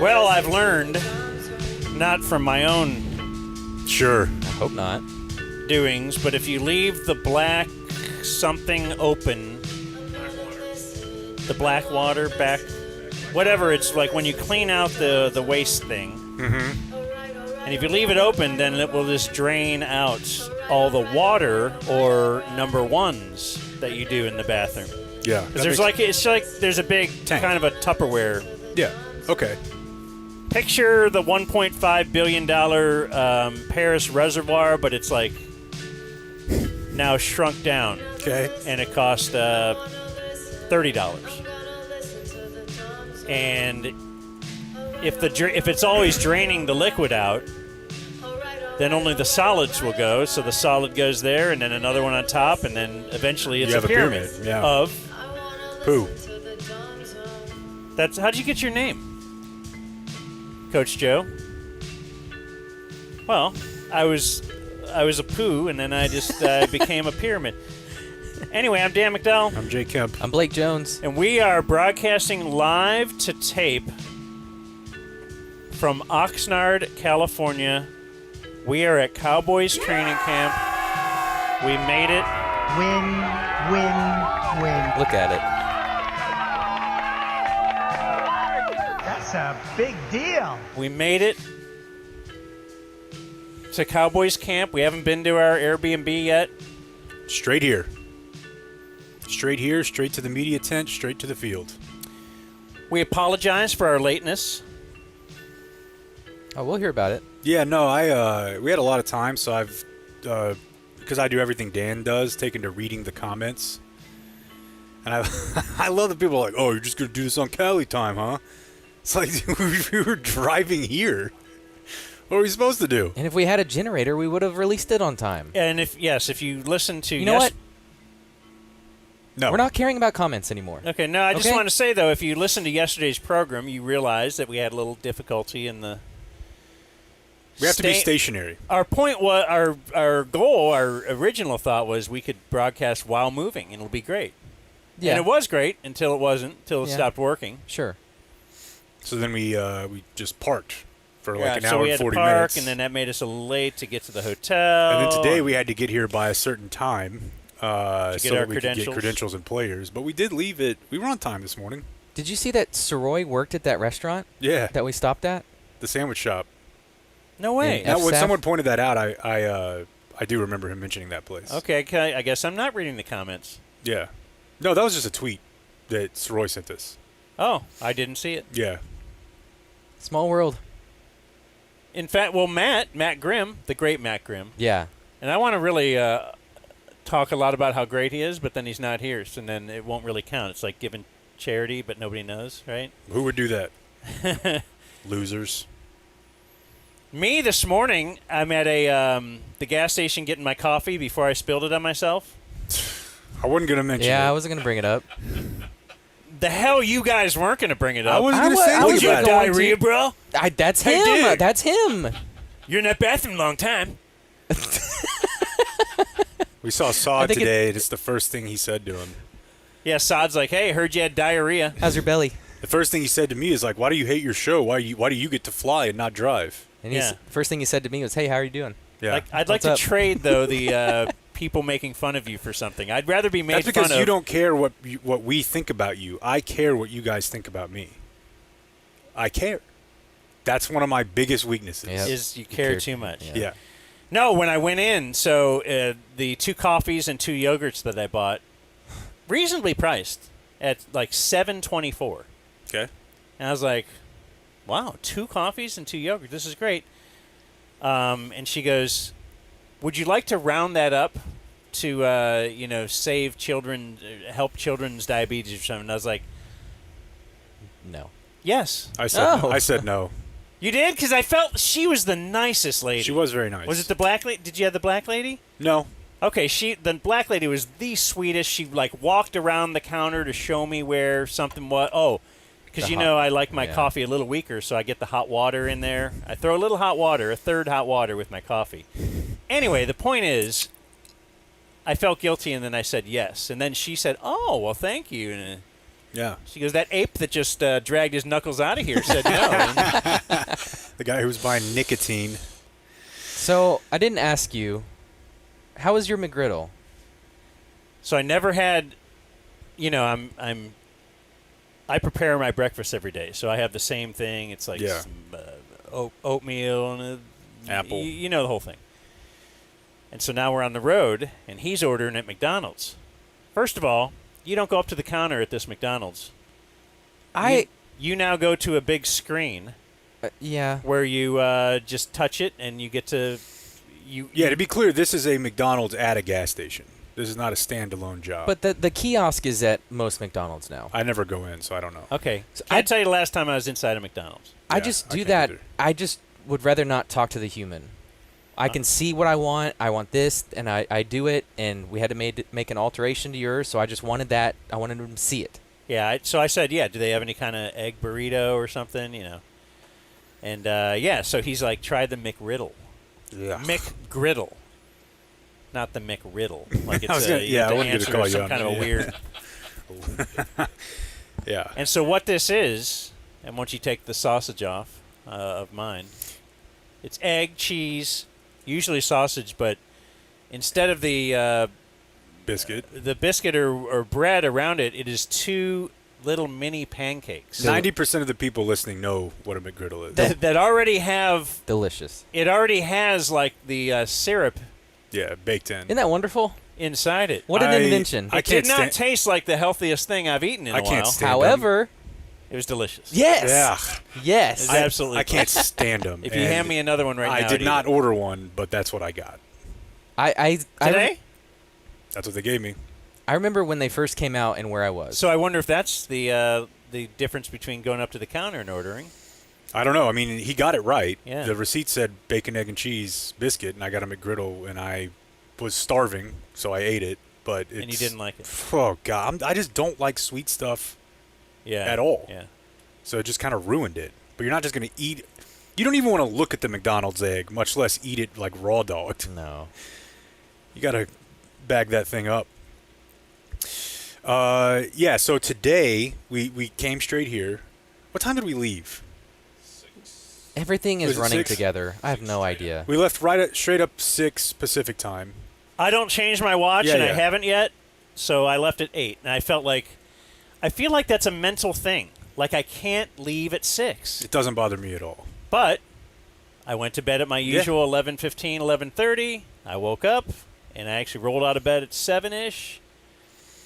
Well, I've learned, not from my own Sure. I hope not. doings, but if you leave the black something open, the black water back, whatever, it's like when you clean out the waste thing, and if you leave it open, then it will just drain out all the water or number ones that you do in the bathroom. Yeah. There's there's a big Tank. kind of a Tupperware. Yeah. Okay. Picture the $1.5 billion Paris reservoir, but it's like now shrunk down, Okay. and it cost $30. And if it's always draining the liquid out, then only the solids will go. So the solid goes there, and then another one on top, and then eventually it's You a have a pyramid, yeah. of. Poo. How'd you get your name, Coach Joe? Well, I was a poo, and then I just became a pyramid. Anyway, I'm Dan McDowell, I'm Jay Kemp. I'm Blake Jones. and we are broadcasting live to tape from Oxnard, California. We are at Cowboys training camp. We made it. Win, win, win. Look at it. That's a big deal. We made it to Cowboys camp. We haven't been to our Airbnb yet. Straight here. Straight here, straight to the media tent, straight to the field. We apologize for our lateness. Oh, we'll hear about it. Yeah, no, we had a lot of time, so I've, because I do everything Dan does, taken to reading the comments. And I love that people are like, oh, you're just going to do this on Cali time, huh? It's like, we were driving here. What are we supposed to do? And if we had a generator, we would have released it on time. And if you listen to... You know what? No. We're not caring about comments anymore. Okay, no, I just Okay. want to say, though, if you listen to yesterday's program, you realize that we had a little difficulty in the... We have to be stationary. Our point was, our goal, our original thought was we could broadcast while moving, and it'll be great. Yeah. And it was great until it wasn't, until it Yeah. stopped working. Sure. So then we just parked for Yeah, like an so hour we and had 40 to park, minutes. and then that made us a little late to get to the hotel. And then today we had to get here by a certain time so our that we could credentials. get credentials and players. But we did leave it. We were on time this morning. Did you see that Soroy worked at that restaurant Yeah, that we stopped at? the sandwich shop. No way. Yeah. Now, when FSAF? someone pointed that out, I do remember him mentioning that place. Okay, I guess I'm not reading the comments. Yeah. No, that was just a tweet that Soroy sent us. Oh, I didn't see it. Yeah. Small world. In fact, well, Matt Grimm, the great Matt Grimm, Yeah. and I want to really talk a lot about how great he is, but then he's not here, so then it won't really count. It's like giving charity, but nobody knows, right? Who would do that? Losers. Me, this morning, I'm at the gas station getting my coffee before I spilled it on myself. I wasn't going to mention Yeah, it. I wasn't going to bring it up. The hell you guys weren't going to bring it up. I wasn't I going to wa- say I anything was Did you about have it. going diarrhea, to. bro? That's Hey, him. dude. That's him. You're in that bathroom a long time. We saw Saud think today, and it's the first thing he said to him. Yeah, Sod's like, hey, heard you had diarrhea. How's your belly? The first thing he said to me is like, why do you hate your show? Why do you get to fly and not drive? And Yeah. first thing he said to me was, "Hey, how are you doing?" Yeah. Like, I'd like What's to up? trade, though, the people making fun of you for something. I'd rather be made That's fun because of. you don't care what we think about you. I care what you guys think about me. I care. That's one of my biggest weaknesses. Yep. Is you care care- too much. yeah. Yeah. No, when I went in, so the 2 coffees and 2 yogurts that I bought, reasonably priced at like $7.24. Okay. And I was like, wow, 2 coffees and 2 yogurts. This is great. And she goes, would you like to round that up to, save children, help children's diabetes or something? And I was like, No. yes. I said Oh. I said no. You did? Because I felt she was the nicest lady. She was very nice. Was it the black lady? Did you have the black lady? No. Okay, the black lady was the sweetest. She walked around the counter to show me where something was. Oh, because I like my yeah. coffee a little weaker, so I get the hot water in there. I throw a little hot water, a third hot water with my coffee. Anyway, the point is, I felt guilty, and then I said yes, and then she said, "Oh, well, thank you." And Yeah. She goes, that ape that just dragged his knuckles out of here said no. The guy who was buying nicotine. So I didn't ask you. How was your McGriddle? So I never had, I prepare my breakfast every day. So I have the same thing. It's like Yeah. some, oatmeal and Apple. You know the whole thing. And so now we're on the road, and he's ordering at McDonald's. First of all, you don't go up to the counter at this McDonald's. You now go to a big screen Yeah. where you just touch it, and you get to Yeah, to be clear, this is a McDonald's at a gas station. This is not a standalone job. But the kiosk is at most McDonald's now. I never go in, so I don't know. Okay. So I'd tell you the last time I was inside a McDonald's. I Yeah, just I do can't that. either. I just would rather not talk to the human. I can see what I want. I want this, and I do it. And we had to make an alteration to yours, so I just wanted that. I wanted them to see it. Yeah. So I said, yeah. Do they have any kind of egg burrito or something? And so he's like, try the McGriddle. Yeah. McGriddle. Not the McRiddle. Like it's I was you yeah, have I to wasn't gonna answer call you some on kind that, of a yeah. weird. Yeah. And so what this is, and once you take the sausage off of mine, it's egg, cheese, usually sausage, but instead of the Biscuit. biscuit or bread around it, it is two little mini pancakes 90% of the people listening know what a McGriddle is. that already have. Delicious. It already has like the syrup Yeah, baked in. Isn't that wonderful? inside it. What an I- invention. I It did can't not stand- taste like the healthiest thing I've eaten in a I can't while. stand However, It was delicious. yes. Yeah. Yes. I- absolutely I can't stand them. If you hand me another one right now, I I'd did eat not it. order one, but that's what I got. I Today? That's what they gave me. I remember when they first came out and where I was. So I wonder if that's the difference between going up to the counter and ordering. I don't know. I mean, he got it right. Yeah. The receipt said bacon, egg, and cheese biscuit, and I got a McGriddle, and I was starving, so I ate it. But it's, And you didn't like it. Oh God, I just don't like sweet stuff Yeah. at all. Yeah. So it just kind of ruined it. But you're not just gonna eat. You don't even want to look at the McDonald's egg, much less eat it like raw dogged. no. You gotta bag that thing up. Yeah. So today we came straight here. What time did we leave? Everything is Was it running 6? together. I have no idea. We left straight up 6 Pacific time. I don't change my watch, Yeah, and I yeah. haven't yet. So I left at 8, and I feel like that's a mental thing. Like I can't leave at 6. It doesn't bother me at all. But I went to bed at my usual 11:15, 11:30. I woke up, and I actually rolled out of bed at 7-ish.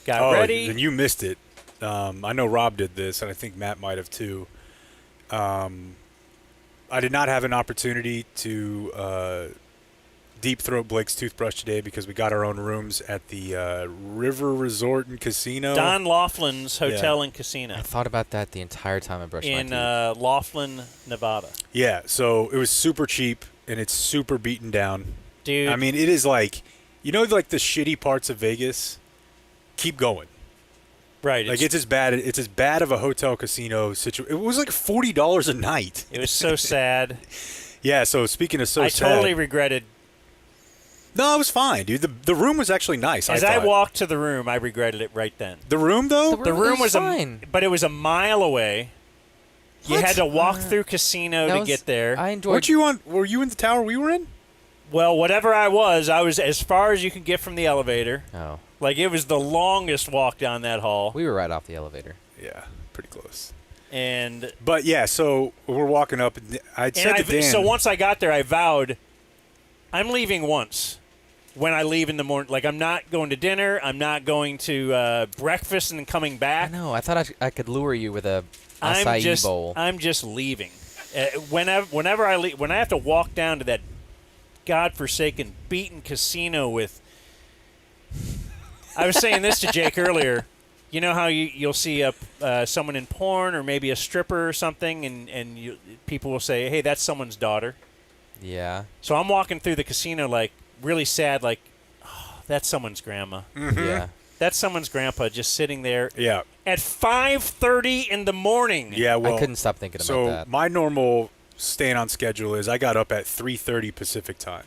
Got ready. Then you missed it. I know Rob did this, and I think Matt might have too. I did not have an opportunity to deep throat Blake's toothbrush today because we got our own rooms at the River Resort and Casino. Don Laughlin's Hotel Yeah. and Casino I thought about that the entire time I brushed in my teeth. Laughlin, Nevada. Yeah, so it was super cheap and it's super beaten down. Dude, I mean, it is like, like the shitty parts of Vegas. Keep going. right. Like it's as bad. It's as bad of a hotel casino situation. It was like $40 a night. It was so sad. Yeah. So speaking of I sad, totally regretted. no, it was fine, dude. The room was actually nice. As I walked to the room, I regretted it right then. the room though. The The room was fine. but it was a mile away. You What? had to walk through casino That to was- get there. I enjoyed. Weren't you on? Were you in the tower we were in? Well, whatever I was as far as you can get from the elevator. Oh, Like it was the longest walk down that hall. we were right off the elevator. Yeah, pretty close. And But yeah, so we're walking up. And I said to Dan. so once I got there, I vowed I'm leaving once. When I leave in the morning, like I'm not going to dinner, I'm not going to breakfast and coming I back. know. I thought I could lure you with a acai bowl. I'm just leaving. Whenever I leave, when I have to walk down to that godforsaken beaten casino with. I was saying this to Jake earlier. You know how you'll see someone in porn or maybe a stripper or something, and people will say, "Hey, that's someone's daughter." Yeah. So I'm walking through the casino like really sad, like, oh, that's someone's grandma. Yeah. That's someone's grandpa just sitting there yeah, at 5:30 in the morning. yeah. Well, I couldn't stop thinking so about that. my normal staying on schedule is I got up at 3:30 Pacific time,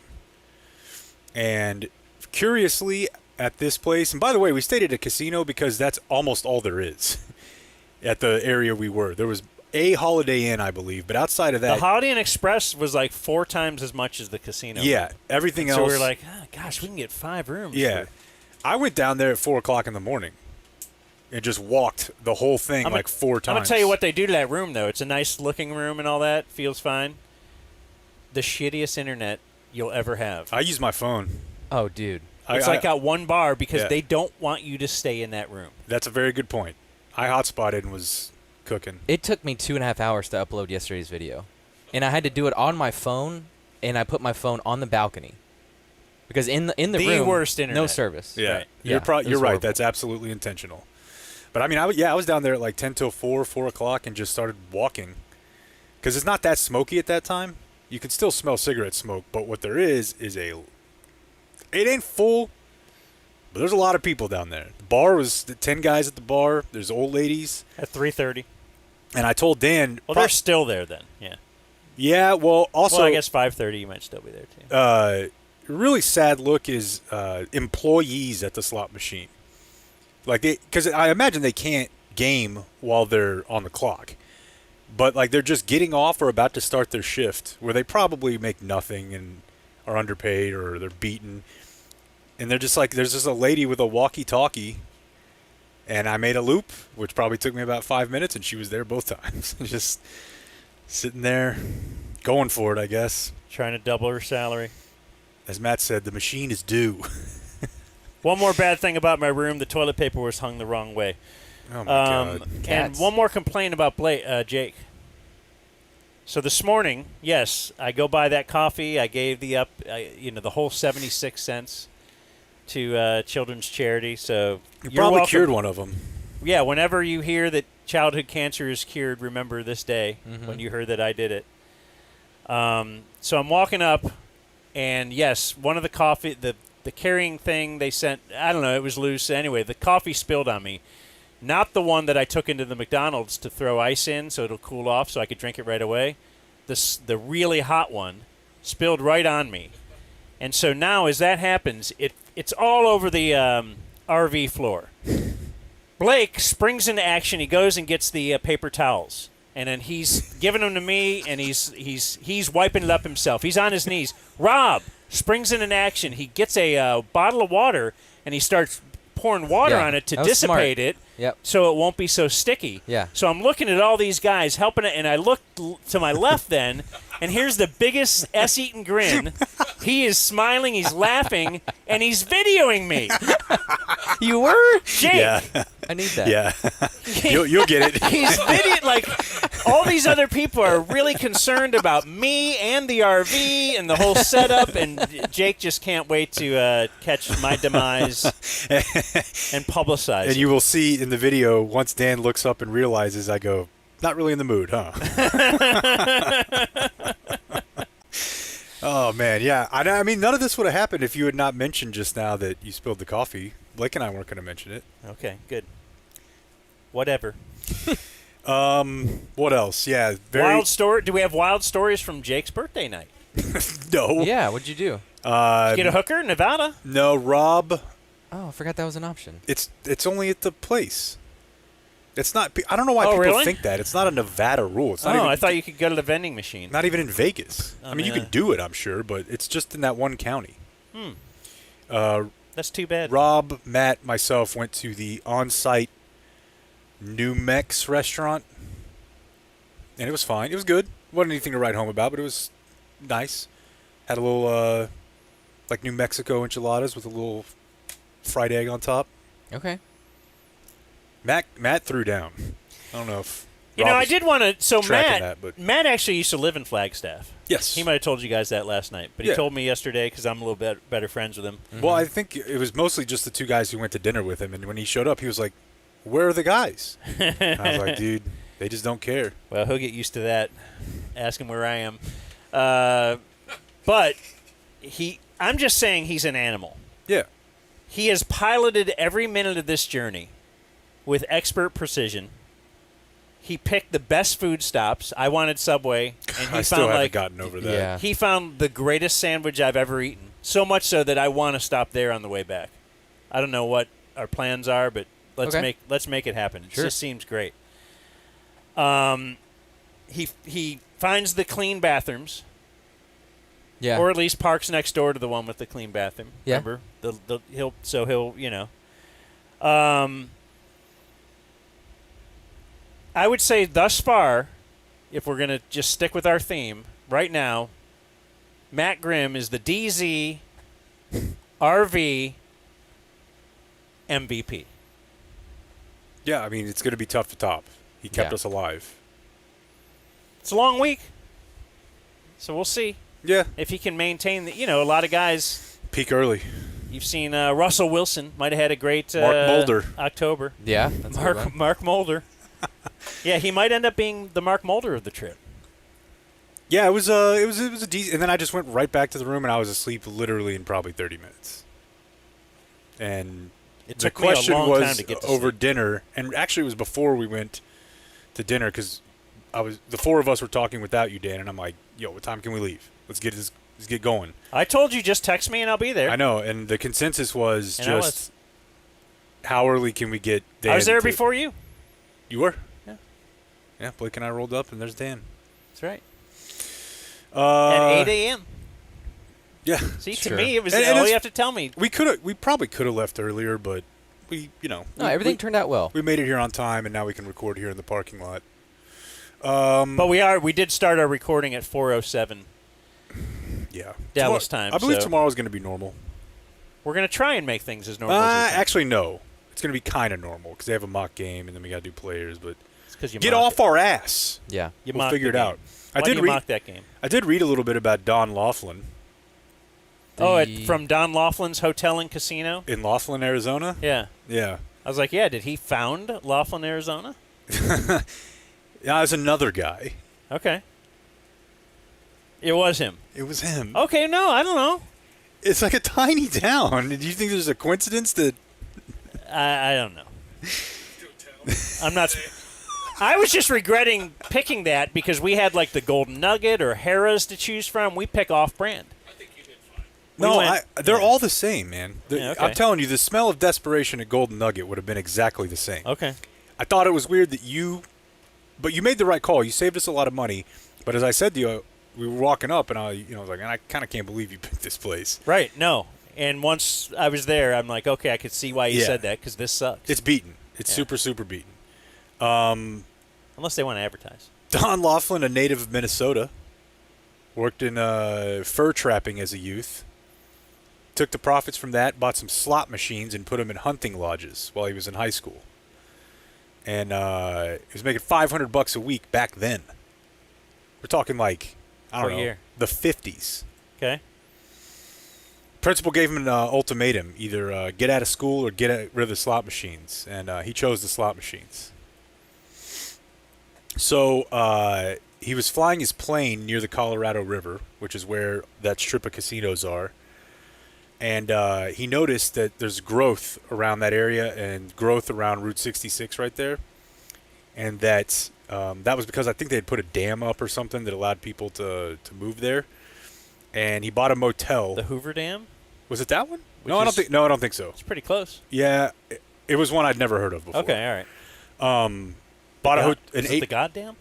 and curiously at this place. And by the way, we stayed at a casino because that's almost all there is. at the area we were. There was a Holiday Inn, I believe, but outside of that, The Holiday Inn Express was like 4 times as much as the casino. yeah, everything So else. we were like, oh, gosh, we can get 5 rooms. yeah, I went down there at 4:00 in the morning and just walked the whole thing like 4 times. I'm going to tell you what they do to that room, though. It's a nice looking room and all that. Feels fine. The shittiest internet you'll ever have. I use my phone. Oh, dude. It's like got one bar because Yeah. they don't want you to stay in that room. That's a very good point. I hotspotted and was cooking. It took me 2.5 hours to upload yesterday's video. And I had to do it on my phone, and I put my phone on the balcony. Because in the The room, worst internet. no service. Yeah, Right. Yeah, you're it was right. horrible. That's absolutely intentional. But I mean, I was down there at like 10 till 4 o'clock, and just started walking. Because it's not that smoky at that time. You can still smell cigarette smoke, but what there is it ain't full, but there's a lot of people down there. The bar was 10 guys at the bar. There's old ladies. At 3:30. And I told Dan. Well, they're still there then. Yeah. Yeah, well, also. Well, I guess 5:30 you might still be there, too. Really sad look is employees at the slot machine. Like because I imagine they can't game while they're on the clock, but like they're just getting off or about to start their shift, where they probably make nothing and are underpaid or they're beaten, and they're just like, there's just a lady with a walkie-talkie, and I made a loop, which probably took me about 5 minutes, and she was there both times, just sitting there, going for it, I guess. Trying to double her salary. As Matt said, the machine is due. One more bad thing about my room, the toilet paper was hung the wrong way. Oh, my God. And Cats. one more complaint about Jake. So this morning, yes, I go buy that coffee. I gave the whole 76 cents to Children's Charity. So You you're probably welcome. cured one of them. Yeah, whenever you hear that childhood cancer is cured, remember this day when you heard that I did it. So I'm walking up, and yes, one of the coffee, the carrying thing they sent, I don't know, it was loose. Anyway, the coffee spilled on me. Not the one that I took into the McDonald's to throw ice in so it'll cool off so I could drink it right away. The really hot one spilled right on me. And so now as that happens, it's all over the RV floor. Blake springs into action. He goes and gets the paper towels. And then he's giving them to me, and he's wiping it up himself. He's on his knees. Rob springs into action. He gets a bottle of water, and he starts pouring water Yeah, on it to that was dissipate smart. it Yep. so it won't be so sticky. Yeah. So I'm looking at all these guys helping it, and I look to my left then, and here's the biggest S-eaten grin. He is smiling, he's laughing, and he's videoing me. You were? Jake, Yeah, I need that. yeah. you'll get it. he's videoing, like, all these other people are really concerned about me and the RV and the whole setup, and Jake just can't wait to catch my demise and publicize And it. you will see in the video, once Dan looks up and realizes, I go, not really in the mood, huh? Oh, man, yeah. I mean, none of this would have happened if you had not mentioned just now that you spilled the coffee. Blake and I weren't going to mention it. Okay, good. Whatever. What else? Yeah, Wild story. Do we have wild stories from Jake's birthday night? No. Yeah, what'd you do? Get a hooker, Nevada. No, Rob. Oh, I forgot that was an option. It's only at the place. It's not. I don't know why Oh, people really? think that. It's not a Nevada rule. It's not even, I thought you could go to the vending machine. not even in Vegas. Oh, I mean, you man. could do it, I'm sure, but it's just in that one county. That's too bad. Rob, Matt, myself went to the on-site New Mex restaurant, and it was fine. It was good. Wasn't anything to write home about, but it was nice. Had a little like New Mexico enchiladas with a little fried egg on top. Okay. Matt threw down. I don't know if You Rob know, I was did want to. So tracking that, but- Matt actually used to live in Flagstaff. Yes. He might have told you guys that last night, but he Yeah. told me yesterday because I'm a little bit better friends with him. Well, I think it was mostly just the two guys who went to dinner with him, and when he showed up, he was like, "Where are the guys?" And I was like, "Dude, they just don't care." Well, he'll get used to that. Ask him where I am. But I'm just saying he's an animal. Yeah. He has piloted every minute of this journey with expert precision. He picked the best food stops. I wanted Subway, and he I still found haven't like gotten over that. Yeah. he found the greatest sandwich I've ever eaten. So much so that I want to stop there on the way back. I don't know what our plans are, but let's Okay. make it happen. It Sure. just seems great. He finds the clean bathrooms. Yeah. Or at least parks next door to the one with the clean bathroom. Yeah. Remember? He'll you know. I would say thus far, if we're going to just stick with our theme, right now, Matt Grimm is the DZ RV MVP. Yeah, I mean, it's going to be tough to top. He kept Yeah. us alive. It's a long week, so we'll see Yeah. if he can maintain the. You know, a lot of guys. Peak early. You've seen Russell Wilson might have had a great Mark Mulder. October. Yeah. That's a good one. Mark Mulder. Yeah, he might end up being the Mark Mulder of the trip. Yeah, it was a decent. And then I just went right back to the room, and I was asleep literally in probably 30 minutes. And It the took me a question long was time to get to over sleep. dinner, and actually it was before we went to dinner because the four of us were talking without you, Dan, and I'm like, "Yo, what time can we leave? Let's get going." I told you just text me and I'll be there. I know, and the consensus was And I just how early can we get Dan? I was there to- before you. You were? Yeah. Yeah, Blake and I rolled up, and there's Dan. That's right. At 8 Uh, a.m. Yeah. See, Sure. to me, it was And all it's- you have to tell me. We probably could have left earlier, but No, we- everything turned out well. We made it here on time, and now we can record here in the parking lot. But we did start our recording at 4:07. Yeah. Dallas Tomorrow- time, I believe so- tomorroow's going to be normal. We're going to try and make things as normal as we can. Actually, no. It's going to be kind of normal because they have a mock game, and then we got to do players. But It's 'cause you get mocked off our ass. Yeah. You We'll mocked figure the it game. out. Why do you mock that game? I did read a little bit about Don Laughlin From Don Laughlin's Hotel and Casino? in Laughlin, Arizona. Yeah. Yeah. I was like, yeah, did he found Laughlin, Arizona? Yeah, there's another guy. Okay. It was him. It was him. Okay, no, I don't know. It's like a tiny town. Do you think there's a coincidence that? I don't know. I'm not. I was just regretting picking that because we had like the Golden Nugget or Harrah's to choose from. We pick off-brand. No, they're all the same, man. Yeah, okay. I'm telling you, the smell of desperation at Golden Nugget would have been exactly the same. Okay. I thought it was weird that but you made the right call. You saved us a lot of money. But as I said to you, we were walking up, and I was like, man, I kind of can't believe you picked this place. Right. No. And once I was there, I'm like, okay, I could see why you Yeah. said that because this sucks. It's beaten. It's Yeah. super, super beaten. Unless they want to advertise. Don Laughlin, a native of Minnesota, worked in fur trapping as a youth. Took the profits from that, bought some slot machines, and put them in hunting lodges while he was in high school. And he was making $500 a week back then. We're talking like, I don't What know, year? the 50s. Okay. Principal gave him an ultimatum: either get out of school or get rid of the slot machines. And he chose the slot machines. So he was flying his plane near the Colorado River, which is where that strip of casinos are. And he noticed that there's growth around that area and growth around Route 66 right there. And that was because I think they had put a dam up or something that allowed people to move there. And he bought a motel. The Hoover Dam? Was it that one? Which No, I don't is- think. No, I don't think so. It's pretty close. Yeah, it was one I'd never heard of before. Okay, all right. Bought God- an is it eight. the goddamn?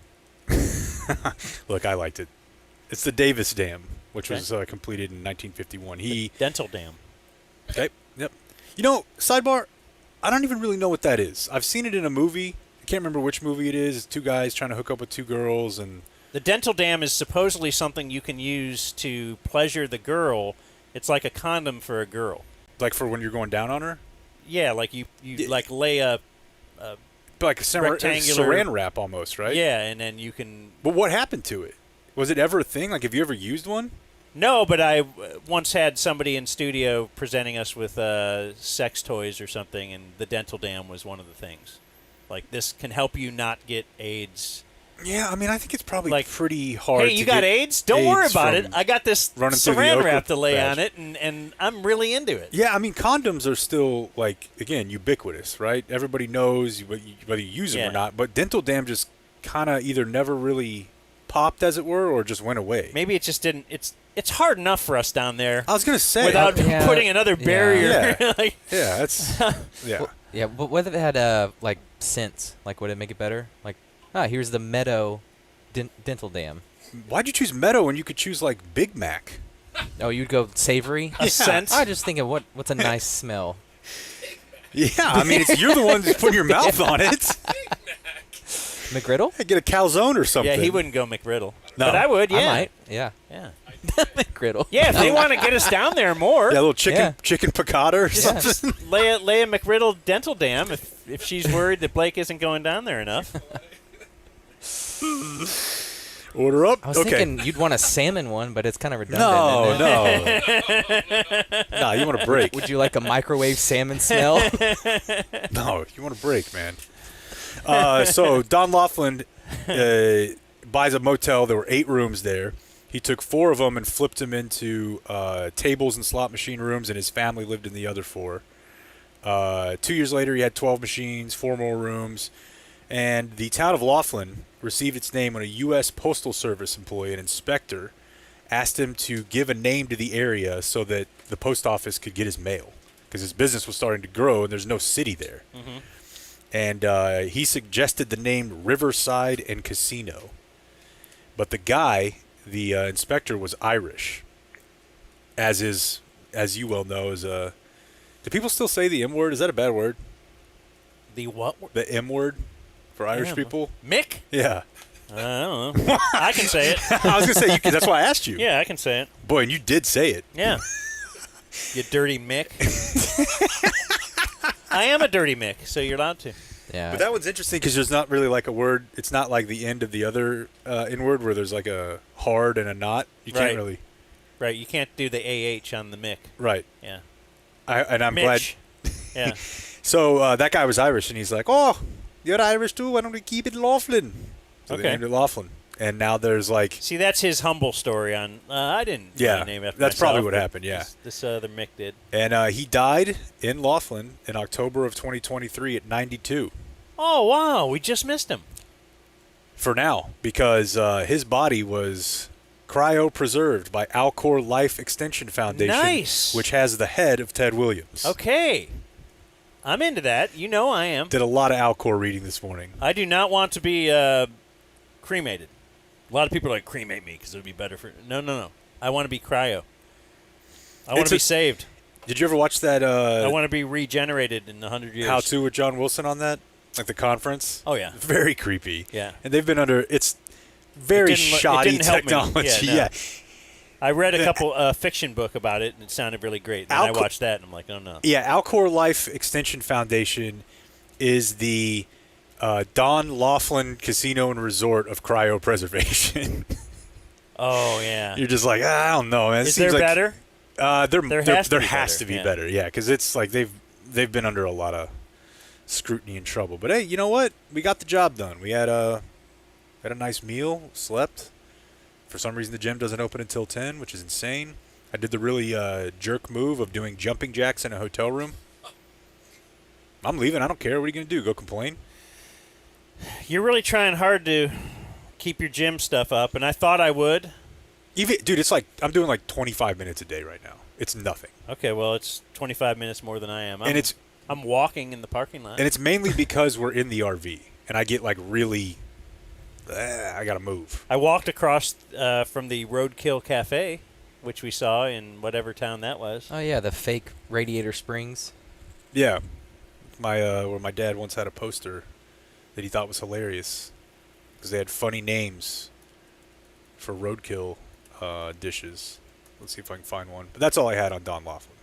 Look, I liked it. It's the Davis Dam, which Okay. was completed in 1951. Dental Dam. Okay. Yep. You know, sidebar, I don't even really know what that is. I've seen it in a movie. I can't remember which movie it is. It's two guys trying to hook up with two girls, and The dental dam is supposedly something you can use to pleasure the girl. It's like a condom for a girl. like for when you're going down on her, Yeah, like you like lay a like a Rectangular- saran wrap almost, right? yeah, and then you can. But what happened to it? Was it ever a thing? Like, have you ever used one? No, but I once had somebody in studio presenting us with sex toys or something, and the dental dam was one of the things. Like, this can help you not get AIDS. Yeah, I mean, I think it's probably Like, pretty hard. Hey, you to got get AIDS? Don't worry AIDS about it. from I got this running through the saran Oakland wrap to lay badge. on it, and I'm really into it. Yeah, I mean, condoms are still, like, again, ubiquitous, right? Everybody knows whether you use them Yeah. or not. But dental dam just kind of either never really popped, as it were, or just went away. Maybe it just didn't. It's hard enough for us down there I was going to say. without Yeah. putting another barrier. Yeah. Like, yeah, that's... Yeah. Yeah, but what if it had like scents? Like, would it make it better? Like, Here's the Meadow Dental Dam. Why'd you choose Meadow when you could choose like Big Mac? Oh, you'd go savory? A scent. I just think of what's a nice smell. Yeah, I mean, you're the one who's putting your mouth on it. McGriddle? I get a calzone or something. Yeah, he wouldn't go McGriddle. No. But I would, yeah. I might. Yeah. Yeah. McGriddle. Yeah, if they want to get us down there more, Yeah, a little chicken Yeah. chicken piccata or something. lay a McGriddle Dental Dam if she's worried that Blake isn't going down there enough. Order up. I was okay. thinking you'd want a salmon one, but it's kind of redundant. No, isn't it? no. No, you want a break. Would you like a microwave salmon smell? No, you want a break, man. So Don Laughlin buys a motel. There were 8 rooms there. He took 4 of them and flipped them into tables and slot machine rooms, and his family lived in the other 4. 2 years later, he had 12 machines, 4 more rooms, and the town of Laughlin received its name when a U.S. Postal Service employee, an inspector, asked him to give a name to the area so that the post office could get his mail, because his business was starting to grow and there's no city there. Mm-hmm. And he suggested the name Riverside and Casino. But the guy, the inspector, was Irish. As you well know, do people still say the M word? Is that a bad word? The what? The M word for Irish M. people? Mick? Yeah. I don't know. I can say it. I was going to say, that's why I asked you. Yeah, I can say it. Boy, and you did say it. Yeah. You dirty Mick. I am a dirty Mick, so you're allowed to. Yeah. But that one's interesting because there's not really like a word. It's not like the end of the other N-word where there's like a hard and a not. You can't Right. really. Right, you can't do the AH on the Mick. Right. Yeah. I'm Mitch. Yeah. So that guy was Irish, and he's like, "Oh, you're Irish too. Why don't we keep it Laughlin?" So Okay. they named it Laughlin, and now there's like, See, that's his humble story on. I didn't Yeah, name it after that's probably myself, what but happened, yeah. This other Mick did. and he died in Laughlin in October of 2023 at 92. Oh, wow. We just missed him. For now, because his body was cryopreserved by Alcor Life Extension Foundation, Nice. which has the head of Ted Williams. Okay. I'm into that. You know I am. Did a lot of Alcor reading this morning. I do not want to be cremated. A lot of people are like, cremate me because it would be better for... No. I want to be cryo. I want It's to be a- saved. Did you ever watch that I want to be regenerated in 100 years. How To with John Wilson on that? Like the conference? Oh, yeah. Very creepy. Yeah. And they've been under, it's very it shoddy didn't help me. technology. Yeah, no. Yeah. I read a couple fiction book about it, and it sounded really great. And I watched that, and I'm like, oh, no. Yeah, Alcor Life Extension Foundation is the Don Laughlin Casino and Resort of cryopreservation. Oh, yeah. You're just like, I don't know, man. It Is seems there like, better? There has to be yeah. better, yeah, because it's like they've been under a lot of scrutiny and trouble. But hey, you know what? We got the job done. We had a nice meal, slept. For some reason, the gym doesn't open until 10, which is insane. I did the really jerk move of doing jumping jacks in a hotel room. I'm leaving. I don't care. What are you going to do? Go complain? You're really trying hard to keep your gym stuff up, and I thought I would. Dude, it's like I'm doing like 25 minutes a day right now. It's nothing. Okay, well, it's 25 minutes more than I am. I'm walking in the parking lot. And it's mainly because we're in the RV, and I get like really, I got to move. I walked across from the Roadkill Cafe, which we saw in whatever town that was. Oh, yeah, the fake Radiator Springs. Yeah. Where my dad once had a poster that he thought was hilarious because they had funny names for roadkill dishes. Let's see if I can find one. But that's all I had on Don Laughlin.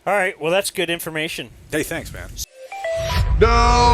All right, well, that's good information. Hey, thanks, man. No!